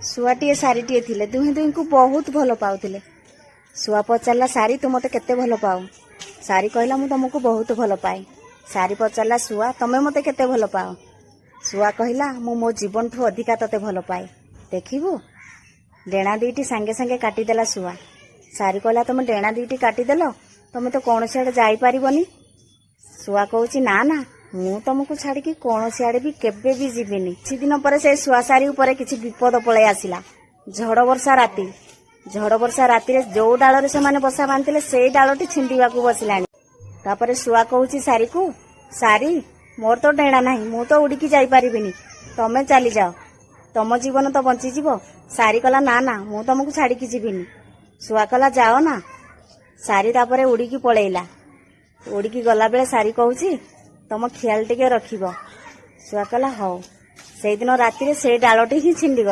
ଶୁଆଟିଏ ସାରିଟିଏ ଥିଲେ, ଦୁହେଁ ଦୁହିଁଙ୍କୁ ବହୁତ ଭଲ ପାଉଥିଲେ। ଶୁଆ ପଚାରିଲା, ସାରି ତୁ ମୋତେ କେତେ ଭଲ ପାଉ? ସାରି କହିଲା, ମୁଁ ତମକୁ ବହୁତ ଭଲ ପାଏ। ସାରି ପଚାରିଲା, ଶୁଆ ତମେ ମୋତେ କେତେ ଭଲ ପାଅ? ଶୁଆ କହିଲା, ମୁଁ ମୋ ଜୀବନଠୁ ଅଧିକା ତତେ ଭଲ ପାଏ। ଦେଖିବୁ। ଡେଣା ଦୁଇଟି ସାଙ୍ଗେ ସାଙ୍ଗେ କାଟିଦେଲା ଶୁଆ। ସାରି କହିଲା, ତମେ ଡେଣା ଦୁଇଟି କାଟିଦେଲ, ତମେ ତ କୌଣସି ଆଡ଼େ ଯାଇପାରିବନି। ଶୁଆ କହୁଛି, ନା ନା, ମୁଁ ତମକୁ ଛାଡ଼ିକି କୌଣସି ଆଡ଼େ ବି କେବେ ବି ଯିବିନି। କିଛି ଦିନ ପରେ ସେ ଶୁଆ ସାରି ଉପରେ କିଛି ବିପଦ ପଳେଇ ଆସିଲା। ଝଡ଼ ବର୍ଷା ରାତି। ଝଡ଼ ବର୍ଷା ରାତିରେ ଯୋଉ ଡାଳରେ ସେମାନେ ବସା ବାନ୍ଧିଥିଲେ ସେଇ ଡାଳଟି ଛିଣ୍ଡିବାକୁ ବସିଲାଣି। ତାପରେ ଶୁଆ କହୁଛି ସାରିକୁ, ସାରି ମୋର ତ ଡେଣା ନାହିଁ, ମୁଁ ତ ଉଡ଼ିକି ଯାଇପାରିବିନି, ତମେ ଚାଲିଯାଅ, ତମ ଜୀବନ ତ ବଞ୍ଚିଯିବ। ସାରି କହିଲା, ନା ନା, ମୁଁ ତମକୁ ଛାଡ଼ିକି ଯିବିନି। ଶୁଆ କହିଲା, ଯାଅ ନା। ସାରି ତାପରେ ଉଡ଼ିକି ପଳେଇଲା। ଉଡ଼ିକି ଗଲାବେଳେ ସାରି କହୁଛି, ତମ ଖିଆଲ ଟିକେ ରଖିବ। ଶୁଆ କହିଲା, ହଉ। ସେଇଦିନ ରାତିରେ ସେଇ ଡାଳଟି ହିଁ ଛିଣ୍ଡିଗଲା।